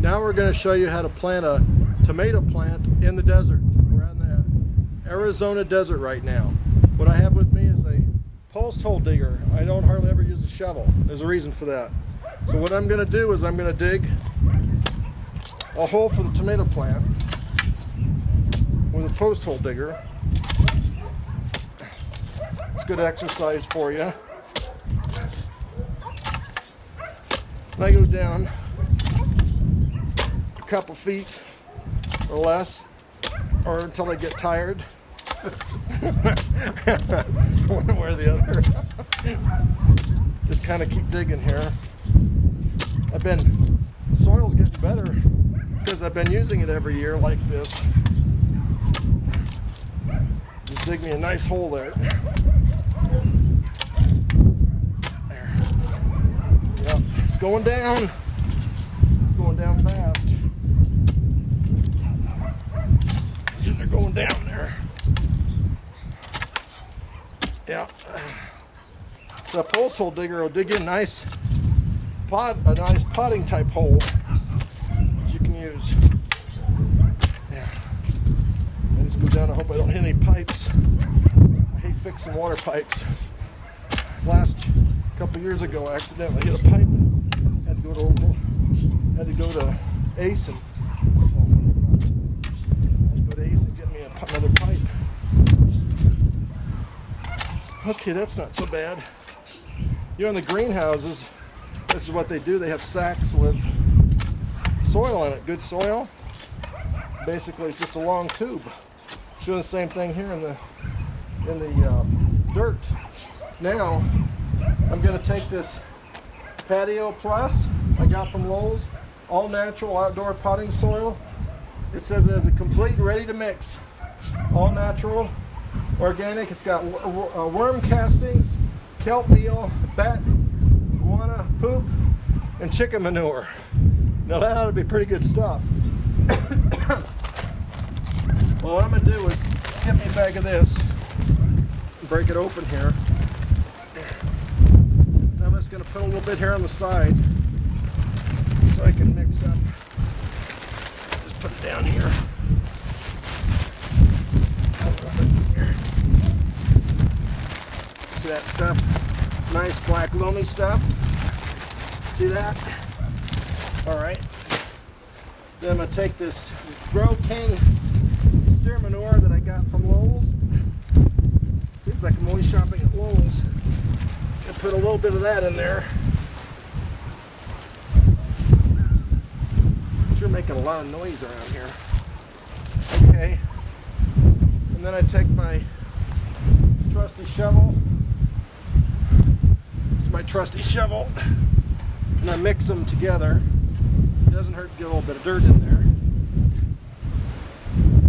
Now we're going to show you how to plant a tomato plant in the desert. We're in the Arizona desert right now. What I have with me is a post hole digger. I don't hardly ever use a shovel. There's a reason for that. So what I'm going to do is I'm going to dig a hole for the tomato plant with a post hole digger. It's good exercise for you. And I go down a couple feet or less, or until I get tired. One way or the other. Just kind of keep digging here. The soil's getting better because I've been using it every year like this. Just dig me a nice hole there. Yep, it's going down. It's going down fast. They're going down there. Yeah. So a post hole digger will dig in a nice potting type hole that you can use. Yeah. I just go down. I hope I don't hit any pipes. I hate fixing water pipes. Last couple years ago, I accidentally hit a pipe. Had to go to Ace and get me another pipe. Okay, that's not so bad. You know, in the greenhouses, this is what they do. They have sacks with soil in it, good soil. Basically, it's just a long tube. Doing the same thing here in the dirt. Now, I'm going to take this Patio Plus I got from Lowe's, all natural outdoor potting soil. It says it has a complete ready to mix, all natural, organic. It's got worm castings, kelp meal, bat, iguana poop, and chicken manure. Now that ought to be pretty good stuff. Well, what I'm going to do is get me a bag of this, break it open here. I'm just going to put a little bit here on the side so I can mix up. Just put it down here. See that stuff? Nice black loamy stuff. See that? Alright. Then I'm going to take this Grow King steer manure that I got from Lowe's. Seems like I'm always shopping at Lowe's. And put a little bit of that in there. Sure making a lot of noise around here. Okay. And then I take my trusty shovel. It's my trusty shovel. And I mix them together. It doesn't hurt to get a little bit of dirt in there.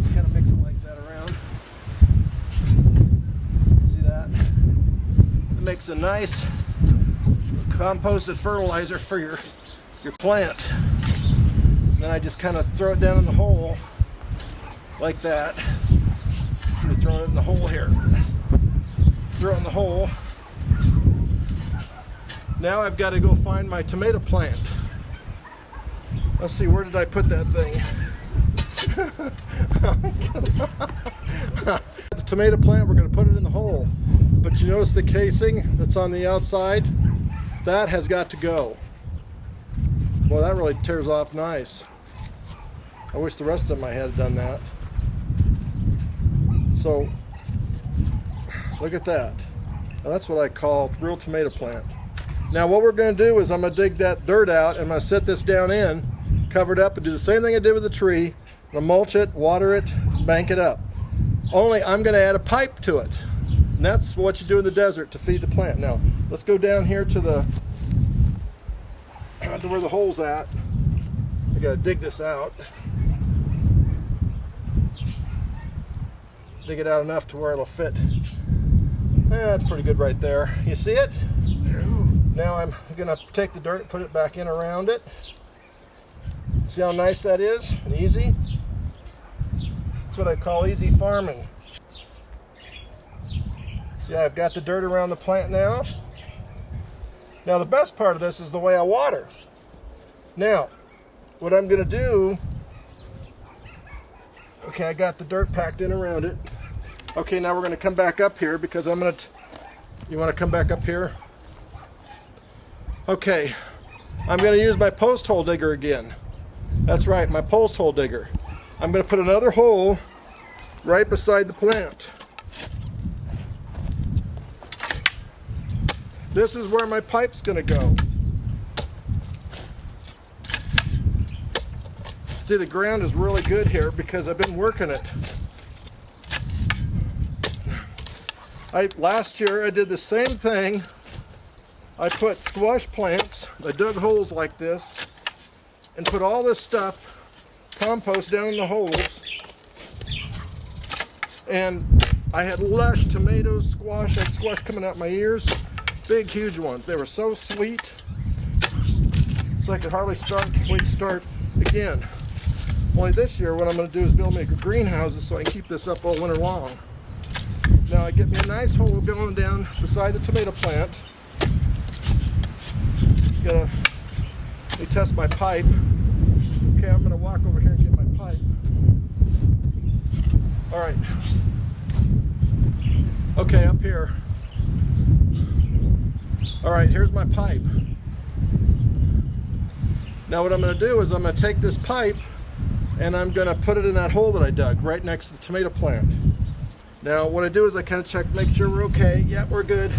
Just kind of mix it like that around. See that? It makes a nice composted fertilizer for your plant. And then I just kind of throw it down in the hole like that. I'm throwing it in the hole here. Throw it in the hole. Now I've got to go find my tomato plant. Let's see, where did I put that thing? The tomato plant, we're going to put it in the hole. But you notice the casing that's on the outside? That has got to go. Well, that really tears off nice. I wish the rest of them I had done that. So, look at that. Now, that's what I call a real tomato plant. Now what we're going to do is I'm going to dig that dirt out and I'm going to set this down in, cover it up, and do the same thing I did with the tree. I'm going to mulch it, water it, bank it up. Only I'm going to add a pipe to it. And that's what you do in the desert to feed the plant. Now, let's go down here to where the hole's at. I got to dig this out. Dig it out enough to where it'll fit. That's pretty good right there. You see it? Now I'm going to take the dirt and put it back in around it. See how nice that is and easy? That's what I call easy farming. See, I've got the dirt around the plant now. Now the best part of this is the way I water. Now, what I'm going to do, okay, I got the dirt packed in around it. Okay, now we're going to come back up here because I'm going to, you want to come back up here? Okay, I'm going to use my post hole digger again. That's right, my post hole digger. I'm going to put another hole right beside the plant. This is where my pipe's going to go. See, the ground is really good here because I've been working it. Last year I did the same thing. I put squash plants, I dug holes like this, and put all this stuff, compost down in the holes. And I had lush tomatoes, squash, I had squash coming out my ears, big huge ones. They were so sweet, so I could hardly wait to start again. Only this year what I'm going to do is build me greenhouses so I can keep this up all winter long. Now I get me a nice hole going down beside the tomato plant. Let me test my pipe. Okay, I'm going to walk over here and get my pipe. All right. Okay, up here. All right, here's my pipe. Now what I'm going to do is I'm going to take this pipe and I'm going to put it in that hole that I dug right next to the tomato plant. Now what I do is I kind of check, make sure we're okay. Yeah, we're good.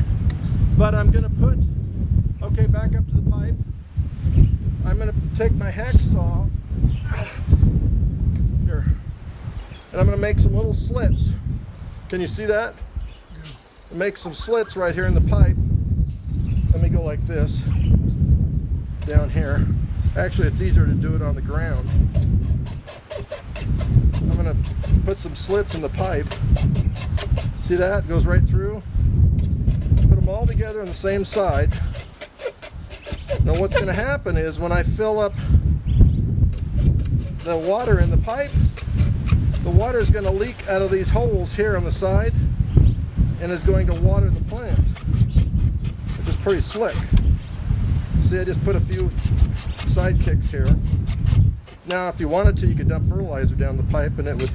But I'm going to put, okay, back up to the pipe. I'm going to take my hacksaw here, and I'm going to make some little slits. Can you see that? Yeah. Make some slits right here in the pipe. Let me go like this down here. Actually, it's easier to do it on the ground. I'm going to put some slits in the pipe. See that? It goes right through. Put them all together on the same side. Now what's going to happen is when I fill up the water in the pipe, the water is going to leak out of these holes here on the side and is going to water the plant, which is pretty slick. See, I just put a few side kicks here. Now if you wanted to, you could dump fertilizer down the pipe and it would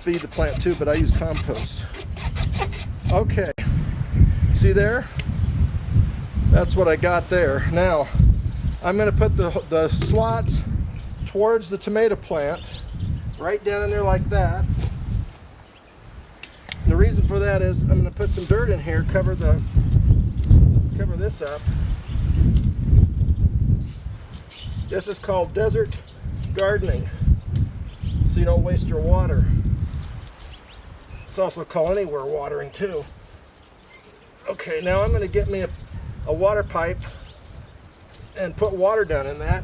feed the plant too, but I use compost. Okay, see there? That's what I got there. Now, I'm going to put the slots towards the tomato plant, right down in there like that. And the reason for that is I'm going to put some dirt in here, cover this up. This is called desert gardening, so you don't waste your water. It's also called anywhere watering too. Okay, now I'm going to get me a water pipe and put water down in that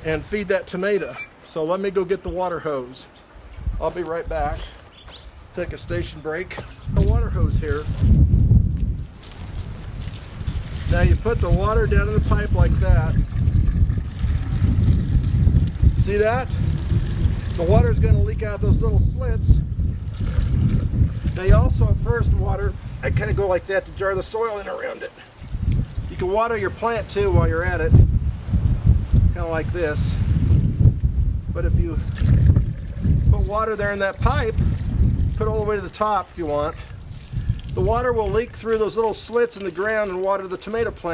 and feed that tomato. So let me go get the water hose. I'll be right back. Take a station break. The water hose here. Now you put the water down in the pipe like that. See that? The water is going to leak out those little slits. Now you also first water, I kind of go like that to jar the soil in around it. You can water your plant too while you're at it, kind of like this. But if you put water there in that pipe, put it all the way to the top if you want, the water will leak through those little slits in the ground and water the tomato plant.